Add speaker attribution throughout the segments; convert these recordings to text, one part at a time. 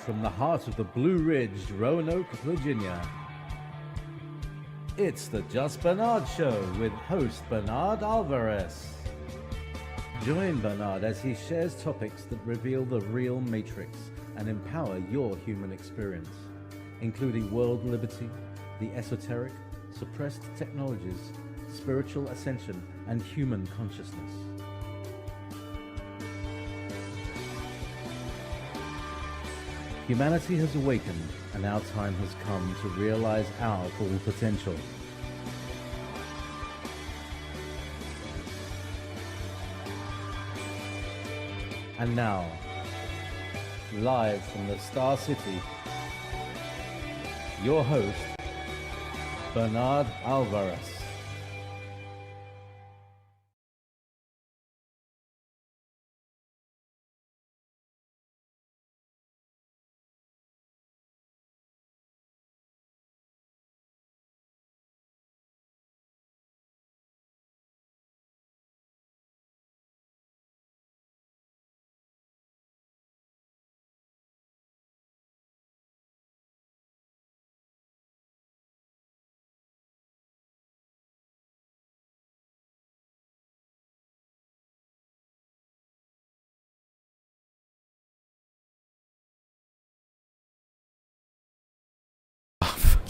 Speaker 1: from the heart of the Blue Ridge, Roanoke, Virginia. It's the Just Bernard Show with host Bernard Alvarez. Join Bernard as he shares topics that reveal the real matrix and empower your human experience, including world liberty, the esoteric, suppressed technologies, spiritual ascension, and human consciousness. Humanity has awakened, and our time has come to realize our full potential. And now, live from the Star City, your host, Bernard Alvarez.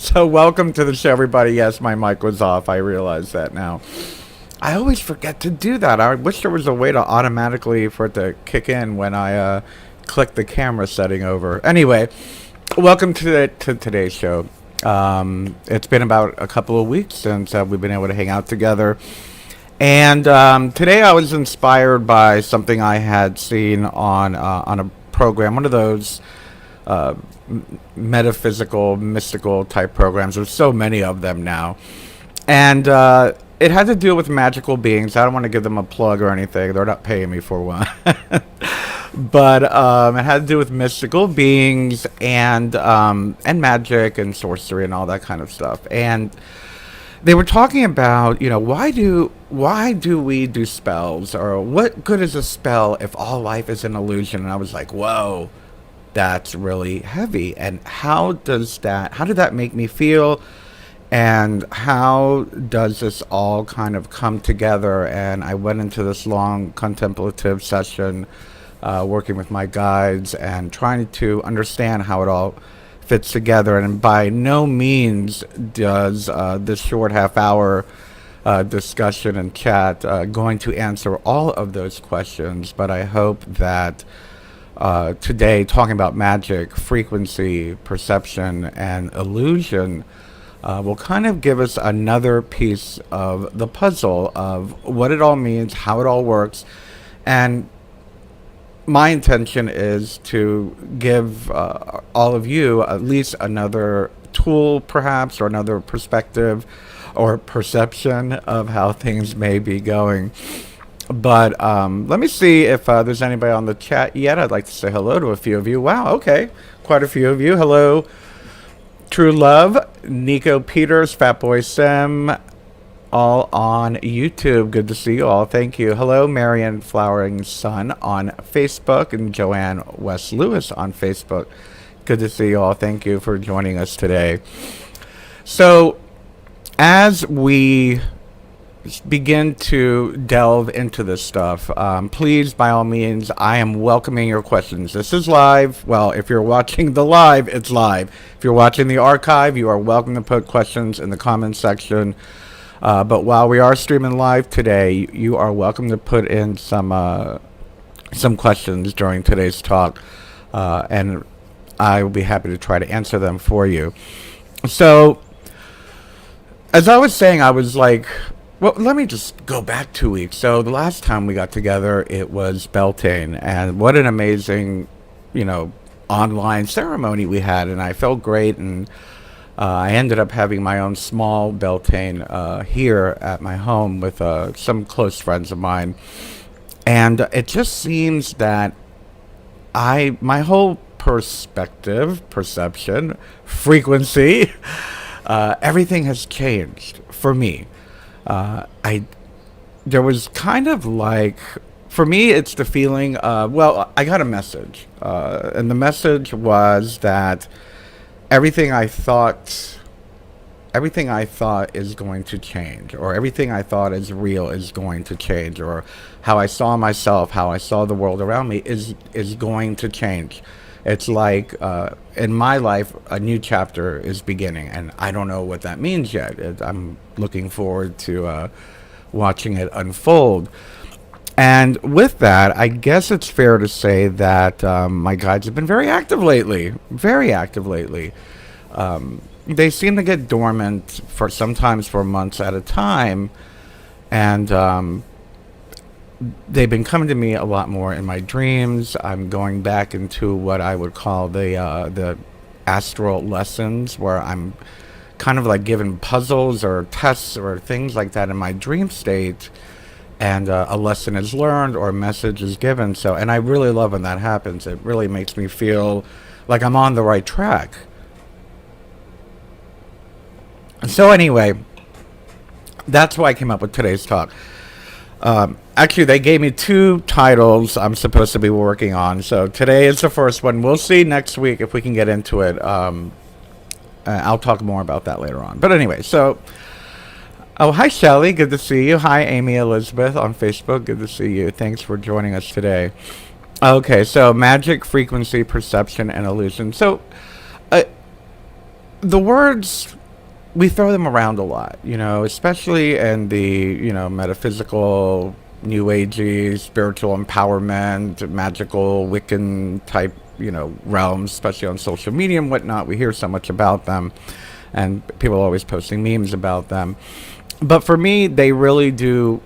Speaker 2: So welcome to the show, everybody. Yes, my mic was off. I realize that now. I always forget to do that. I wish there was a way to automatically for it to kick in when I click the camera setting over. Anyway, welcome to today's show. It's been about a couple of weeks since we've been able to hang out together. And today I was inspired by something I had seen on a program, one of those metaphysical, mystical type programs. There's so many of them now. And it had to do with magical beings. I don't want to give them a plug or anything. They're not paying me for one. But it had to do with mystical beings and magic and sorcery and all that kind of stuff. And they were talking about, why do we do spells? Or what good is a spell if all life is an illusion? And I was like, whoa. That's really heavy. And how did that make me feel? And how does this all kind of come together? And I went into this long contemplative session, working with my guides and trying to understand how it all fits together. And by no means does this short half-hour discussion and chat going to answer all of those questions, but I hope that today, talking about magic, frequency, perception, and illusion, will kind of give us another piece of the puzzle of what it all means, how it all works. And my intention is to give all of you at least another tool, perhaps, or another perspective or perception of how things may be going. But let me see if there's anybody on the chat yet. I'd like to say hello to a few of you. Wow, okay. Quite a few of you. Hello, True Love, Nico Peters, Fatboy Sim, all on YouTube. Good to see you all. Thank you. Hello, Marion Flowering Sun on Facebook and Joanne West Lewis on Facebook. Good to see you all. Thank you for joining us today. So, as we begin to delve into this stuff, please, by all means, I am welcoming your questions. This is live. Well, if you're watching the live, it's live. If you're watching the archive, you are welcome to put questions in the comments section. But while we are streaming live today, you are welcome to put in some questions during today's talk, and I will be happy to try to answer them for you. So, as I was saying, I was like, well, let me just go back 2 weeks. So the last time we got together, it was Beltane, and what an amazing, online ceremony we had, and I felt great, and I ended up having my own small Beltane here at my home with some close friends of mine, and it just seems that my whole perspective, perception, frequency, everything has changed for me. There was kind of like for me, it's the feeling of, well, I got a message. And the message was that everything I thought everything I thought is going to change, or everything I thought is real is going to change, or how I saw myself, how I saw the world around me is going to change. It's like in my life, a new chapter is beginning, and I don't know what that means yet. I'm looking forward to watching it unfold. And with that, I guess it's fair to say that my guides have been very active lately. Very active lately. They seem to get dormant for sometimes for months at a time, and they've been coming to me a lot more in my dreams. I'm going back into what I would call the astral lessons, where I'm kind of like given puzzles or tests or things like that in my dream state, and a lesson is learned or a message is given. So, and I really love when that happens. It really makes me feel like I'm on the right track. So anyway, that's why I came up with today's talk. Actually, they gave me 2 titles I'm supposed to be working on. So today is the first one. We'll see next week if we can get into it. I'll talk more about that later on. But anyway, so... Oh, hi, Shelly. Good to see you. Hi, Amy Elizabeth on Facebook. Good to see you. Thanks for joining us today. Okay, so magic, frequency, perception, and illusion. So the words... we throw them around a lot, especially in the, metaphysical, new agey, spiritual empowerment, magical, Wiccan type, realms, especially on social media and whatnot. We hear so much about them, and people are always posting memes about them. But for me, they really do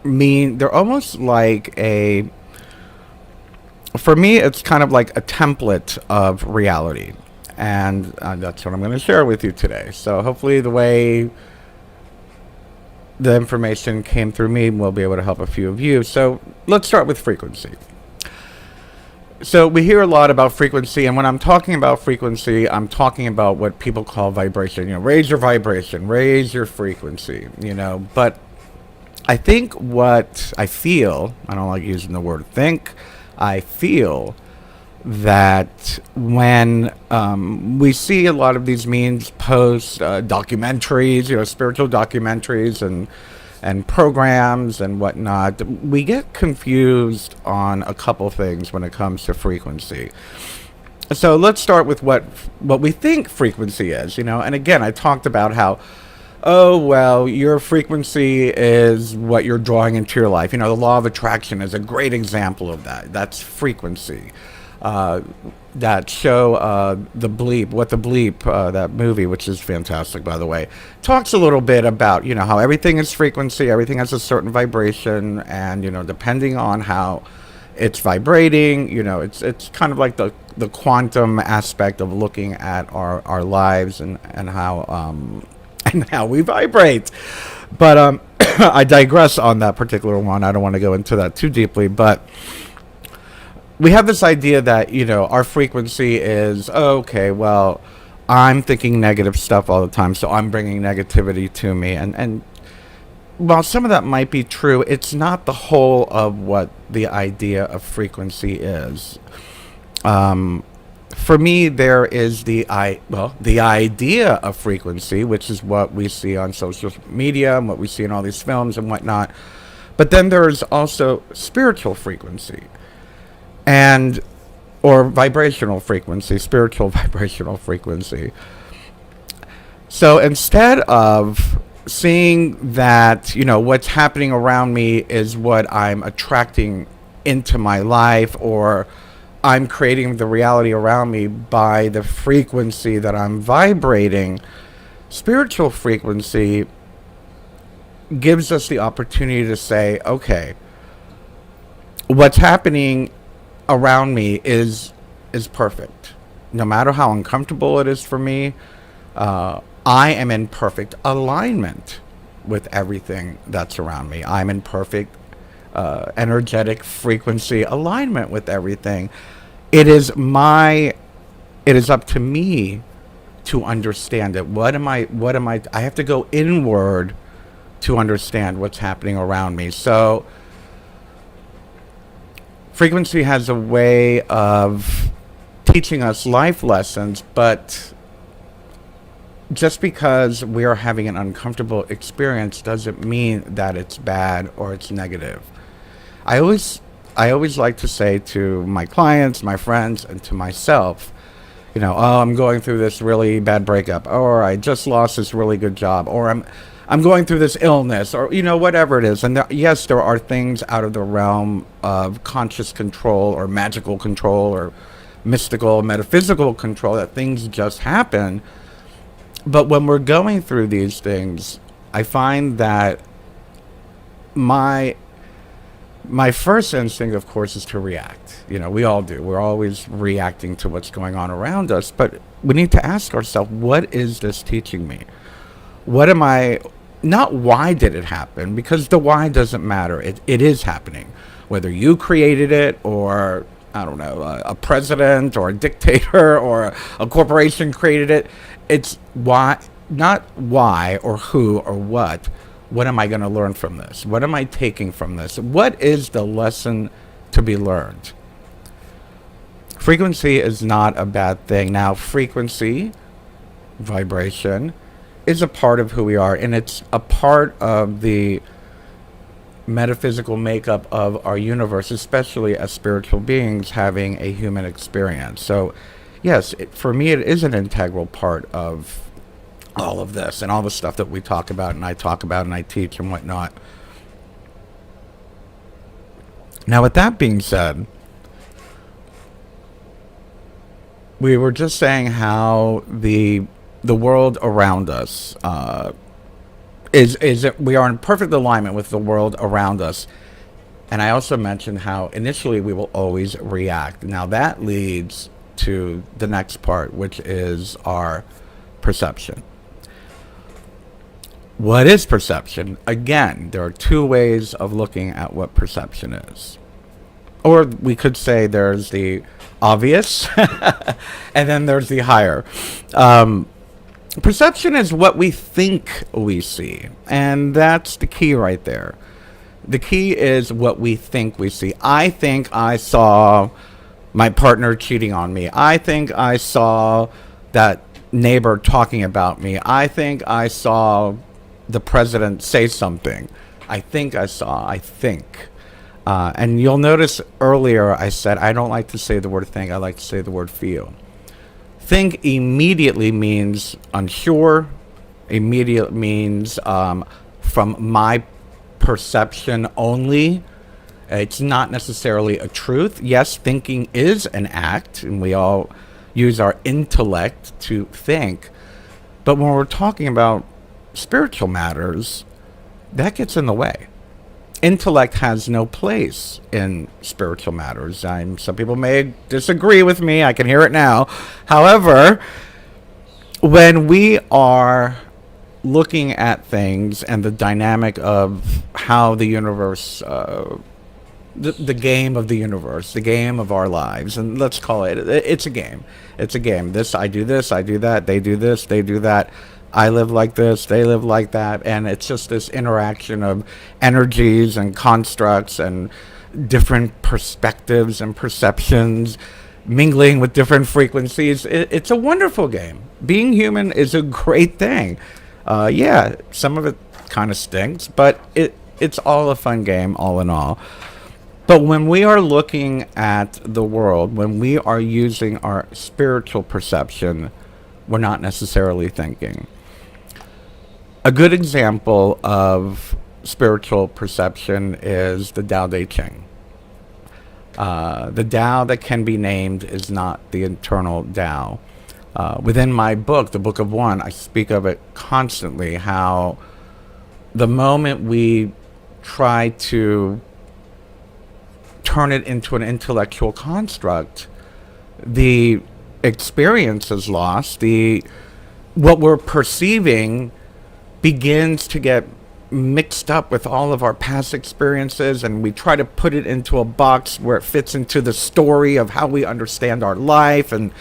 Speaker 2: mean, they're almost like for me, it's kind of like a template of reality. And that's what I'm going to share with you today. So hopefully the way the information came through me will be able to help a few of you. So let's start with frequency. So we hear a lot about frequency, and when I'm talking about frequency, I'm talking about what people call vibration. Raise your vibration, raise your frequency, But I think what I feel, I don't like using the word think, I feel that when we see a lot of these memes posts, documentaries, spiritual documentaries and programs and whatnot, we get confused on a couple things when it comes to frequency. So let's start with what we think frequency is, And again, I talked about how, oh, well, your frequency is what you're drawing into your life. The law of attraction is a great example of that. That's frequency. That show, The Bleep, What the Bleep, that movie, which is fantastic, by the way, talks a little bit about, how everything is frequency, everything has a certain vibration, and, depending on how it's vibrating, it's kind of like the quantum aspect of looking at our lives and how we vibrate. But I digress on that particular one. I don't want to go into that too deeply, but we have this idea that, our frequency is, okay, well, I'm thinking negative stuff all the time, so I'm bringing negativity to me. And while some of that might be true, it's not the whole of what the idea of frequency is. For me, there is the idea of frequency, which is what we see on social media and what we see in all these films and whatnot. But then there's also spiritual frequency. Or vibrational frequency, spiritual vibrational frequency. So instead of seeing that, what's happening around me is what I'm attracting into my life, or I'm creating the reality around me by the frequency that I'm vibrating, spiritual frequency gives us the opportunity to say, okay, what's happening around me is perfect. No matter how uncomfortable it is for me, I am in perfect alignment with everything that's around me. I'm in perfect energetic frequency alignment with everything. It is up to me to understand it. What am I I have to go inward to understand what's happening around me. So Frequency has a way of teaching us life lessons, but just because we are having an uncomfortable experience doesn't mean that it's bad or it's negative. I always like to say to my clients, my friends, and to myself, oh, I'm going through this really bad breakup, or I just lost this really good job, or I'm going through this illness, or whatever it is. And yes, there are things out of the realm of conscious control or magical control or mystical, metaphysical control, that things just happen. But when we're going through these things, I find that my first instinct, of course, is to react. We all do. We're always reacting to what's going on around us. But we need to ask ourselves, what is this teaching me? What am I... Not why did it happen, because the why doesn't matter. It is happening. Whether you created it, or, I don't know, a president or a dictator or a corporation created it. It's why, not why or who or what. What am I going to learn from this? What am I taking from this? What is the lesson to be learned? Frequency is not a bad thing. Now, frequency, vibration, is a part of who we are, and it's a part of the metaphysical makeup of our universe, especially as spiritual beings having a human experience. So, yes, for me, it is an integral part of all of this and all the stuff that we talk about and I talk about and I teach and whatnot. Now, with that being said, we were just saying how the world around us we are in perfect alignment with the world around us. And I also mentioned how initially we will always react. Now that leads to the next part, which is our perception. What is perception? Again, there are two ways of looking at what perception is. Or we could say there's the obvious and then there's the higher. Perception is what we think we see, and that's the key right there. The key is what we think we see. I think I saw my partner cheating on me. I think I saw that neighbor talking about me. I think I saw the president say something. I think. And you'll notice earlier I said I don't like to say the word think, I like to say the word feel. Think immediately means unsure. Immediate means from my perception only. It's not necessarily a truth. Yes, thinking is an act, and we all use our intellect to think. But when we're talking about spiritual matters, that gets in the way. Intellect has no place in spiritual matters. Some people may disagree with me. I can hear it now. However, when we are looking at things and the dynamic of how the universe, the game of the universe, the game of our lives, and let's call it's a game. It's a game. I do this, I do that, they do this, they do that. I live like this, they live like that, and it's just this interaction of energies and constructs and different perspectives and perceptions mingling with different frequencies. It's a wonderful game. Being human is a great thing. Yeah, some of it kind of stinks, but it's all a fun game, all in all. But when we are looking at the world, when we are using our spiritual perception, we're not necessarily thinking. A good example of spiritual perception is the Tao Te Ching. The Tao that can be named is not the internal Tao. Within my book, the Book of One, I speak of it constantly, how the moment we try to turn it into an intellectual construct, the experience is lost. What we're perceiving begins to get mixed up with all of our past experiences, and we try to put it into a box where it fits into the story of how we understand our life, and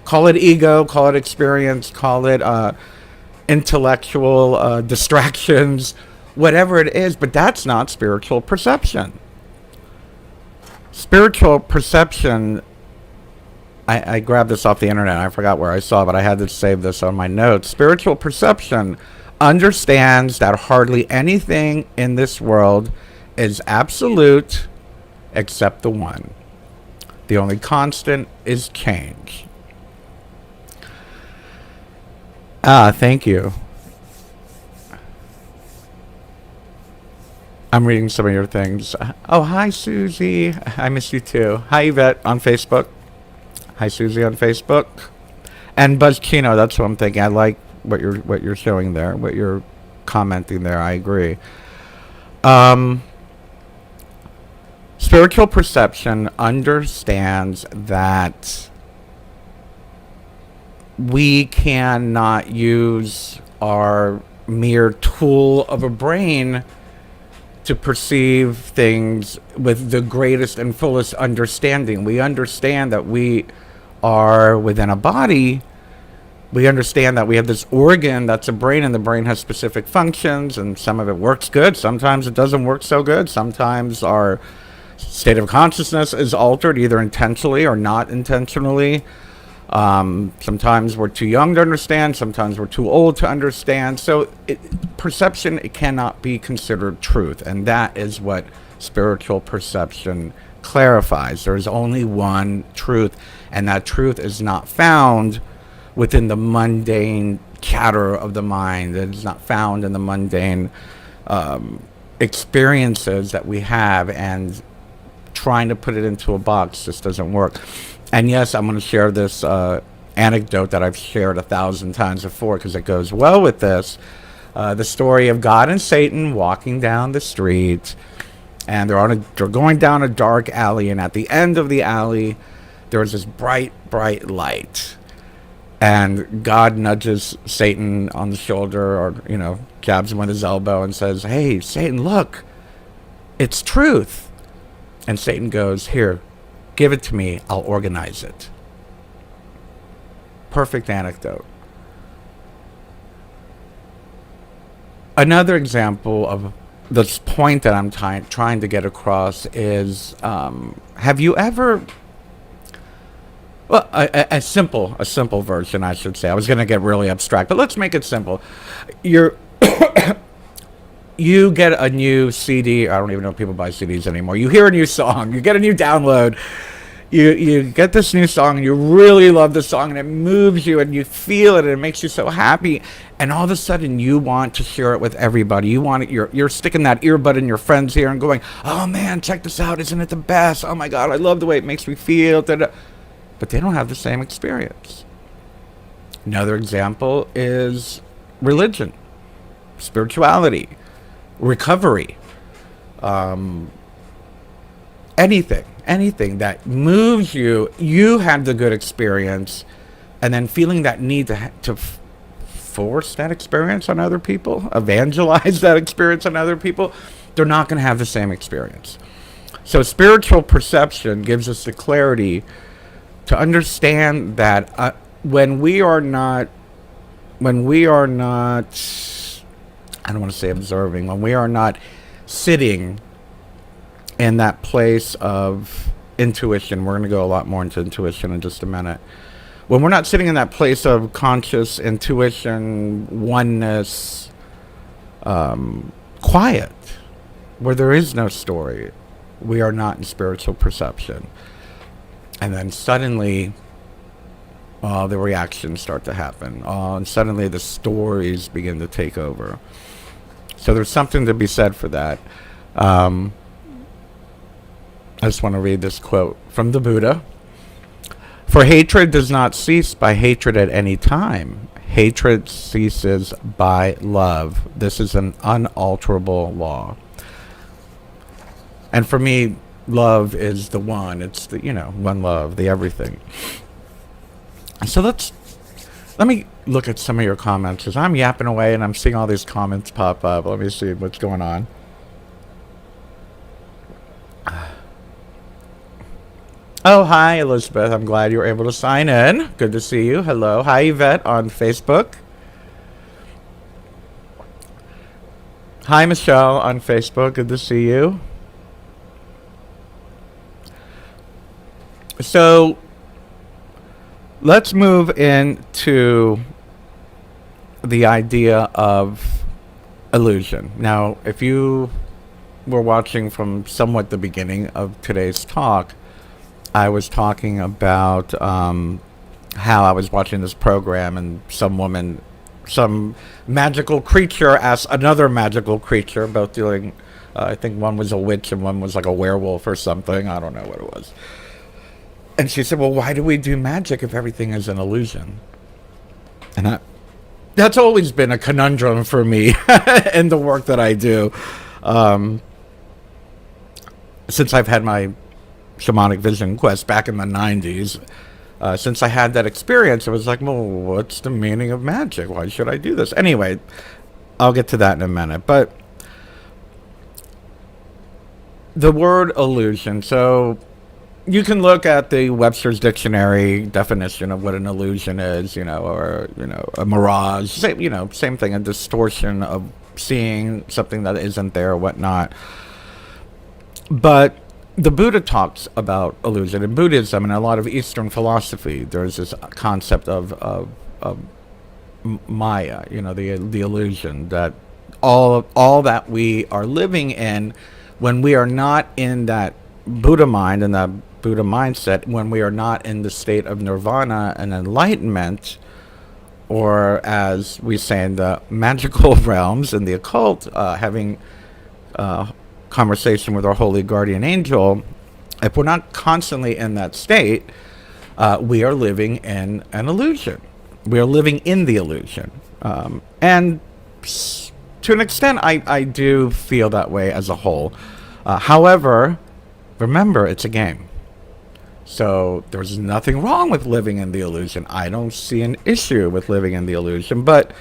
Speaker 2: call it ego, call it experience, call it intellectual distractions, whatever it is. But that's not spiritual perception. Spiritual perception, I grabbed this off the internet. I forgot where I saw it, but I had to save this on my notes. Spiritual perception understands that hardly anything in this world is absolute except the one. The only constant is change. Thank you. I'm reading some of your things. Oh, hi, Susie. I miss you too. Hi, Yvette on Facebook. Hi, Susie on Facebook. And Buzzchino, that's what I'm thinking. I like what you're showing there, what you're commenting there. I agree. Spiritual perception understands that we cannot use our mere tool of a brain to perceive things with the greatest and fullest understanding. We understand that we are within a body. We understand that we have this organ that's a brain, and the brain has specific functions, and some of it works good. Sometimes it doesn't work so good. Sometimes our state of consciousness is altered, either intentionally or not intentionally. Sometimes we're too young to understand. Sometimes we're too old to understand. So perception, it cannot be considered truth. And that is what spiritual perception clarifies. There is only one truth. And that truth is not found within the mundane chatter of the mind. It is not found in the mundane experiences that we have. And trying to put it into a box just doesn't work. And yes, I'm going to share this anecdote that I've shared 1,000 times before because it goes well with this. The story of God and Satan walking down the street, and they're going down a dark alley, and at the end of the alley, there's this bright, bright light. And God nudges Satan on the shoulder, or, jabs him with his elbow and says, "Hey, Satan, look, it's truth." And Satan goes, "Here, give it to me, I'll organize it." Perfect anecdote. Another example of this point that I'm trying to get across is, have you ever, well, a simple version, I should say. I was going to get really abstract, but let's make it simple. You get a new CD. I don't even know if people buy CDs anymore. You hear a new song. You get a new download. You get this new song, and you really love the song, and it moves you, and you feel it, and it makes you so happy. And all of a sudden, you want to share it with everybody. You're sticking that earbud in your friend's ear and going, "Oh man, check this out! Isn't it the best? Oh my God, I love the way it makes me feel." But they don't have the same experience. Another example is religion, spirituality, recovery, anything that moves you had the good experience, and then feeling that need to force that experience on other people, evangelize that experience on other people, they're not going to have the same experience. So spiritual perception gives us the clarity to understand that when we are not, I don't want to say observing, when we are not sitting in that place of intuition, we're going to go a lot more into intuition in just a minute. When we're not sitting in that place of conscious intuition, oneness, quiet, where there is no story, we are not in spiritual perception. And then suddenly, the reactions start to happen. And suddenly the stories begin to take over. So there's something to be said for that. I just want to read this quote from the Buddha. "For hatred does not cease by hatred at any time. Hatred ceases by love. This is an unalterable law." And for me, love is the one. It's the, one love, the everything. So let me look at some of your comments, because I'm yapping away and I'm seeing all these comments pop up. Let me see what's going on. Oh, hi, Elizabeth. I'm glad you were able to sign in. Good to see you. Hello. Hi, Yvette on Facebook. Hi, Michelle on Facebook. Good to see you. So let's move into the idea of illusion. Now, if you were watching from somewhat the beginning of today's talk, I was talking about how I was watching this program and some magical creature asked another magical creature, both dealing, I think one was a witch and one was like a werewolf or something. I don't know what it was. And she said, well, why do we do magic if everything is an illusion? And that's always been a conundrum for me in the work that I do. Since I've had my shamanic vision quest back in the 90s, since I had that experience, I was like, well, what's the meaning of magic? Why should I do this? Anyway, I'll get to that in a minute. But the word illusion, so you can look at the Webster's Dictionary definition of what an illusion is, or, a mirage, same thing, a distortion of seeing something that isn't there or whatnot. But the Buddha talks about illusion. In Buddhism and a lot of Eastern philosophy, there's this concept of Maya, the illusion that all that we are living in, when we are not in that Buddha mind and that Buddha mindset, when we are not in the state of nirvana and enlightenment, or as we say in the magical realms and the occult, having conversation with our holy guardian angel, if we're not constantly in that state, we are living in an illusion. We are living in the illusion. And to an extent, I do feel that way as a whole. However, remember, it's a game. So there's nothing wrong with living in the illusion. I don't see an issue with living in the illusion. But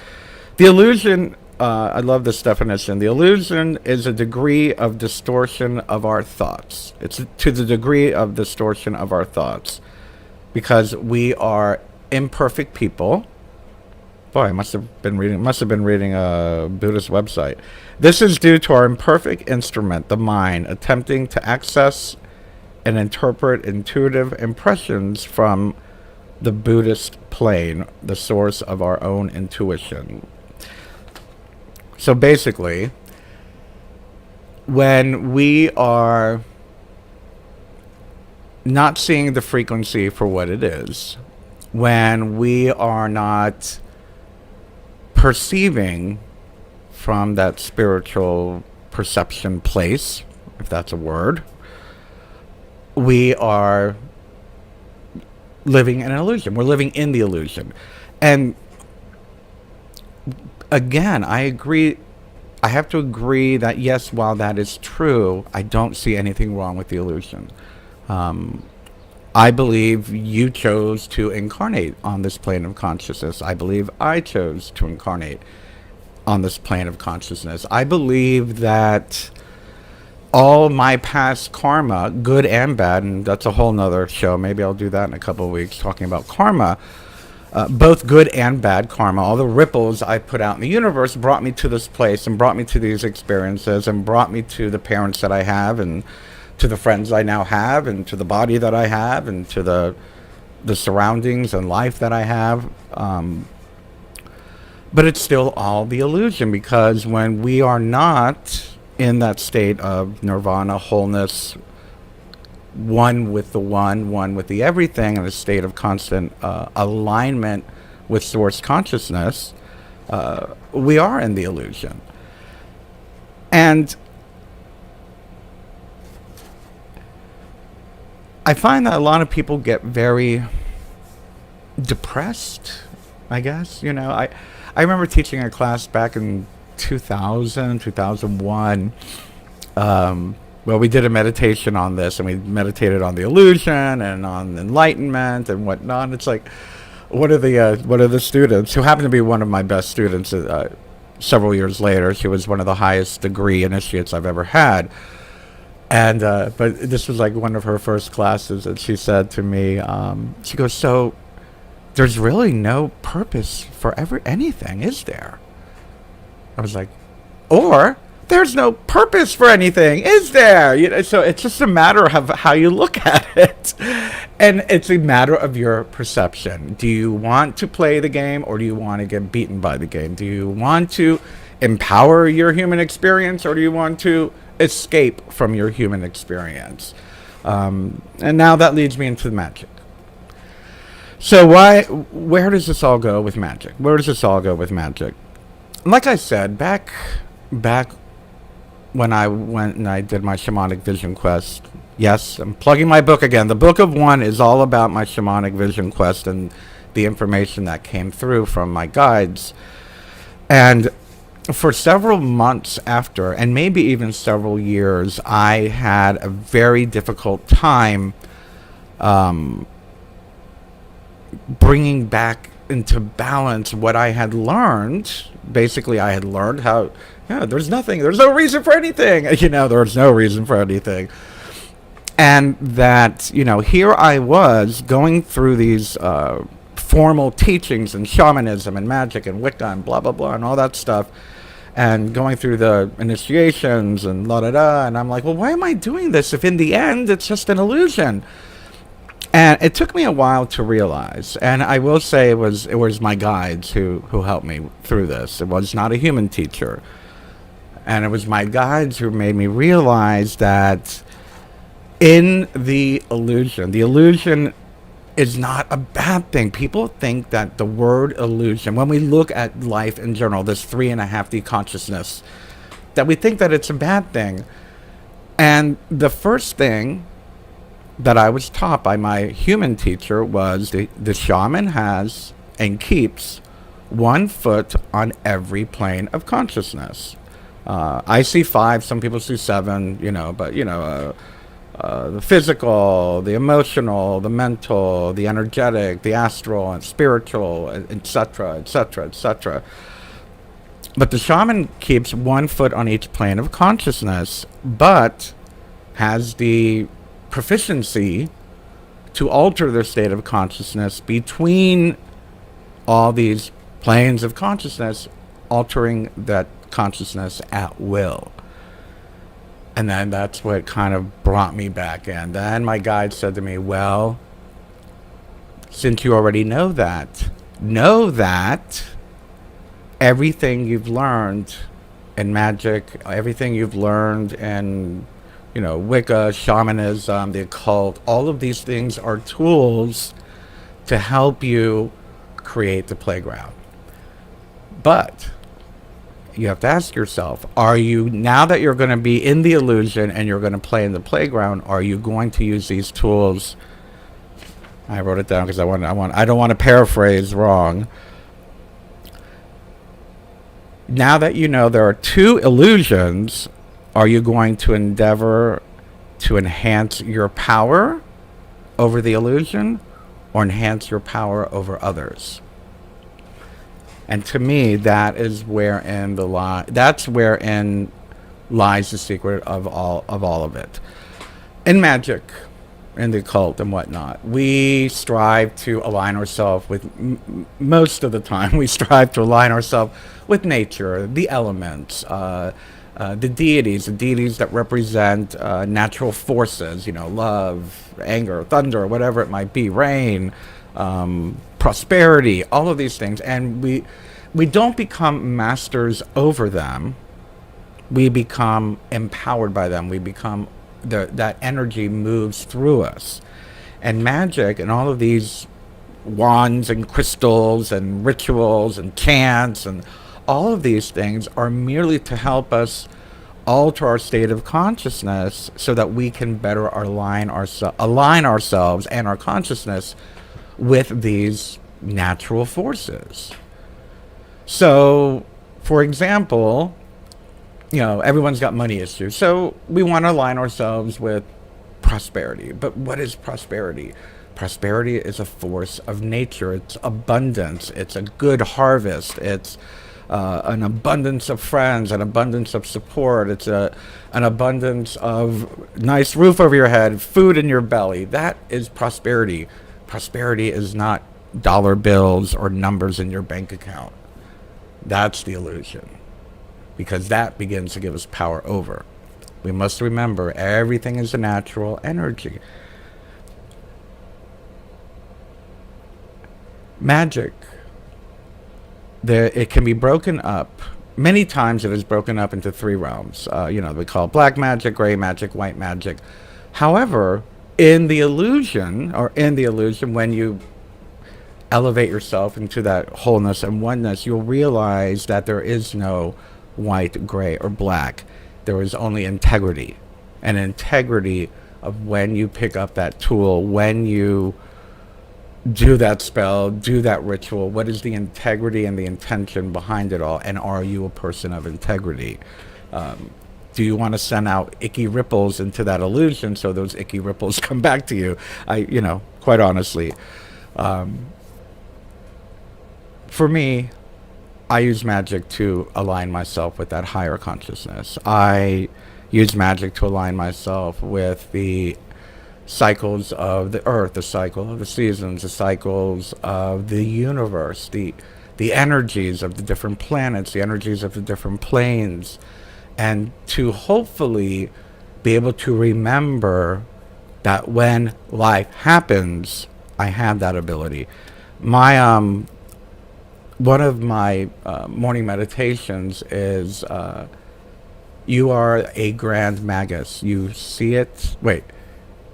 Speaker 2: the illusion, I love this definition. The illusion is a degree of distortion of our thoughts. It's to the degree of distortion of our thoughts. Because we are imperfect people. Boy, I must have been reading a Buddhist website. This is due to our imperfect instrument, the mind, attempting to access and interpret intuitive impressions from the Buddhist plane, the source of our own intuition. So basically, when we are not seeing the frequency for what it is, when we are not perceiving from that spiritual perception place, if that's a word, we are living in an illusion. We're living in the illusion. And again, I agree. I have to agree that yes, while that is true, I don't see anything wrong with the illusion. I believe you chose to incarnate on this plane of consciousness. I believe I chose to incarnate on this plane of consciousness. I believe that all my past karma, good and bad, and that's a whole nother show. Maybe I'll do that in a couple of weeks, talking about karma. Both good and bad karma, all the ripples I put out in the universe brought me to this place and brought me to these experiences and brought me to the parents that I have and to the friends I now have and to the body that I have and to the surroundings and life that I have. But it's still all the illusion, because when we are not in that state of nirvana, wholeness, one with the one with the everything, in a state of constant alignment with source consciousness, we are in the illusion. And I find that a lot of people get very depressed, I guess. I remember teaching a class back in 2001. Well, we did a meditation on this, and we meditated on the illusion and on enlightenment and whatnot. And it's like, one of the students, who happened to be one of my best students several years later, she was one of the highest degree initiates I've ever had. And but this was like one of her first classes, and she said to me, she goes, so there's really no purpose for anything, is there? I was like, or there's no purpose for anything, is there? So it's just a matter of how you look at it. And it's a matter of your perception. Do you want to play the game, or do you want to get beaten by the game? Do you want to empower your human experience, or do you want to escape from your human experience? And now that leads me into Magick. So where does this all go with Magick? Where does this all go with Magick? Like I said, back when I went and I did my shamanic vision quest, yes, I'm plugging my book again. The Book of One is all about my shamanic vision quest and the information that came through from my guides. And for several months after, and maybe even several years, I had a very difficult time bringing back into balance what I had learned. Basically, I had learned how, there's no reason for anything. There's no reason for anything. And that, here I was going through these formal teachings and shamanism and magic and Wicca and blah, blah, blah, and all that stuff, and going through the initiations and la-da-da, and I'm like, well, why am I doing this if in the end it's just an illusion? And it took me a while to realize, and I will say it was my guides who helped me through this. It was not a human teacher. And it was my guides who made me realize that in the illusion is not a bad thing. People think that the word illusion, when we look at life in general, this 3.5D consciousness, that we think that it's a bad thing. And the first thing that I was taught by my human teacher was the shaman has and keeps 1 foot on every plane of consciousness. I see 5, some people see 7, but the physical, the emotional, the mental, the energetic, the astral and spiritual, etc., etc., etc. But the shaman keeps 1 foot on each plane of consciousness, but has the proficiency to alter their state of consciousness between all these planes of consciousness, altering that consciousness at will. And then that's what kind of brought me back in. Then my guide said to me, well, since you already know that everything you've learned in magic, everything you've learned in Wicca, shamanism, the occult, all of these things are tools to help you create the playground. But you have to ask yourself, are you, now that you're going to be in the illusion and you're going to play in the playground, are you going to use these tools? I wrote it down because I don't want to paraphrase wrong. Now that you know there are 2 illusions, are you going to endeavor to enhance your power over the illusion or enhance your power over others? And to me, that is wherein lies the secret of all of it. In magic, in the occult and whatnot, we strive to align ourselves with, most of the time, we strive to align ourselves with nature, the elements, the deities that represent natural forces, love, anger, thunder, whatever it might be, rain, prosperity, all of these things. And we don't become masters over them. We become empowered by them. We become, that energy moves through us. And magic and all of these wands and crystals and rituals and chants and all of these things are merely to help us alter our state of consciousness so that we can better align ourselves and our consciousness with these natural forces. So, for example, everyone's got money issues. So we want to align ourselves with prosperity. But what is prosperity? Prosperity is a force of nature. It's abundance. It's a good harvest. It's an abundance of friends, an abundance of support. It's an abundance of nice roof over your head, food in your belly. That is prosperity. Prosperity is not dollar bills or numbers in your bank account. That's the illusion. because that begins to give us power over. We must remember everything is a natural energy. Magic, it can be broken up. Many times it is broken up into three realms. We call it black magic, gray magic, white magic. However, in the illusion, when you elevate yourself into that wholeness and oneness, you'll realize that there is no white, gray, or black. There is only integrity. And integrity of when you pick up that tool, when you do that spell, do that ritual, what is the integrity and the intention behind it all? And are you a person of integrity? Do you want to send out icky ripples into that illusion so those icky ripples come back to you? Quite honestly, for me, I use magic to align myself with that higher consciousness. I use magic to align myself with the cycles of the earth, the cycle of the seasons, the cycles of the universe, the energies of the different planets, the energies of the different planes, and to hopefully be able to remember that when life happens, I have that ability. One of my morning meditations is you are a grand magus. You see it,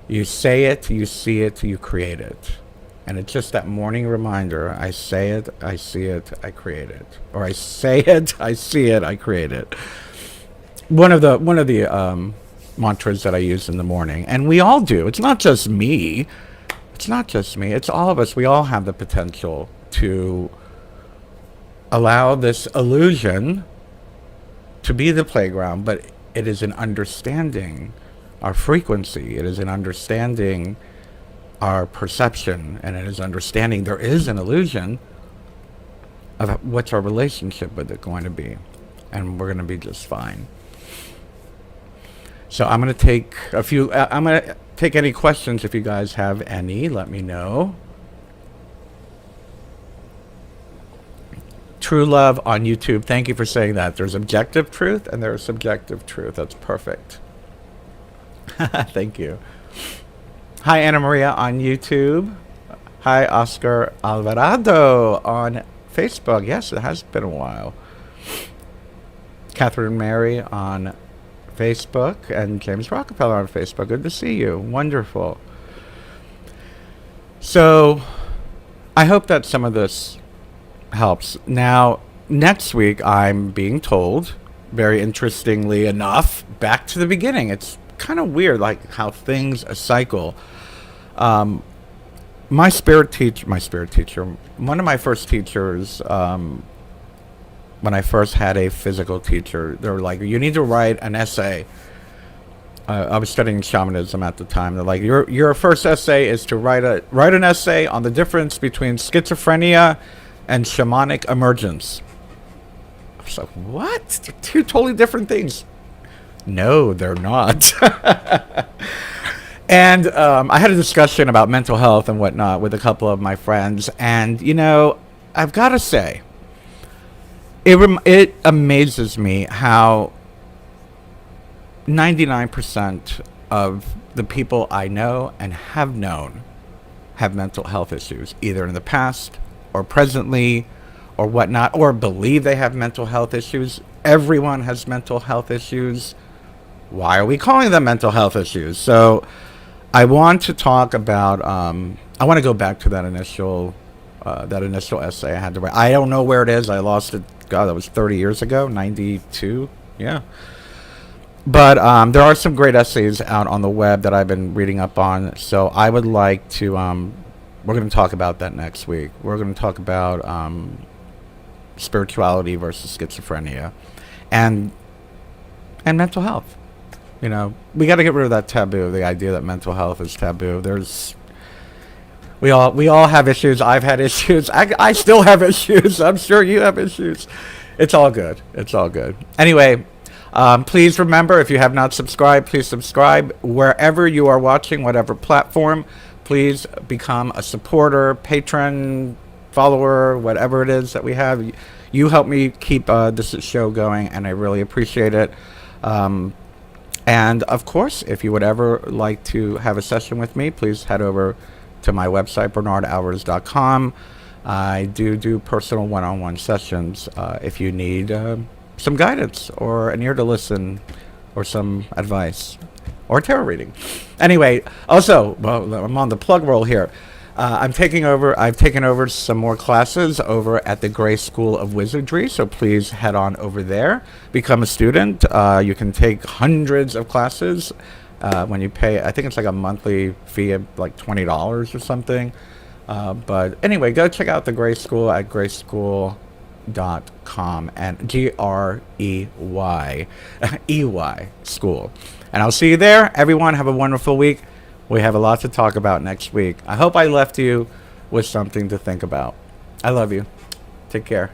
Speaker 2: you say it, you see it, you create it. And it's just that morning reminder. I say it, I see it, I create it. Or I say it, I see it, I create it. One of the mantras that I use in the morning, and we all do. It's not just me. It's all of us. We all have the potential to allow this illusion to be the playground, but it is in understanding our frequency. It is in understanding our perception, and it is understanding there is an illusion of what's our relationship with it going to be, and we're going to be just fine. So I'm going to take I'm going to take any questions. If you guys have any, let me know. True Love on YouTube. Thank you for saying that. There's objective truth and there's subjective truth. That's perfect. Thank you. Hi, Anna Maria on YouTube. Hi, Oscar Alvarado on Facebook. Yes, it has been a while. Catherine Mary on Facebook and James Rockefeller on Facebook. Good to see you. Wonderful. So I hope that some of this helps. Now, next week, I'm being told, very interestingly enough, back to the beginning. It's kind of weird, like how things cycle. My spirit teacher, one of my first teachers, when I first had a physical teacher, they were like, you need to write an essay. I was studying shamanism at the time. They're like, your first essay is to write an essay on the difference between schizophrenia and shamanic emergence. I was like, what? They're two totally different things. No, they're not. And I had a discussion about mental health and whatnot with a couple of my friends. And, I've got to say, it amazes me how 99% of the people I know and have known have mental health issues, either in the past or presently or whatnot, or believe they have mental health issues. Everyone has mental health issues. Why are we calling them mental health issues? So I want to talk about, I want to go back to that initial essay I had to write. I don't know where it is. I lost it. God, that was 30 years ago, 92. Yeah. But there are some great essays out on the web that I've been reading up on. So I would like to, we're going to talk about that next week. We're going to talk about spirituality versus schizophrenia and mental health. We got to get rid of that taboo, the idea that mental health is taboo. We all have issues. I've had issues. I still have issues. I'm sure you have issues. It's all good. Anyway, please remember, if you have not subscribed, please subscribe. Wherever you are watching, whatever platform, please become a supporter, patron, follower, whatever it is that we have. You help me keep this show going, and I really appreciate it. And of course, if you would ever like to have a session with me, please head over to my website, bernardalvarez.com. I do personal one-on-one sessions if you need some guidance or an ear to listen or some advice or tarot reading. Anyway, also, well, I'm on the plug roll here. I've taken over some more classes over at the Gray School of Wizardry, so please head on over there. Become a student. You can take hundreds of classes when you pay, I think it's like a monthly fee of like $20 or something. But anyway, go check out the Gray School at grayschool.com, and GREY school. And I'll see you there. Everyone, have a wonderful week. We have a lot to talk about next week. I hope I left you with something to think about. I love you. Take care.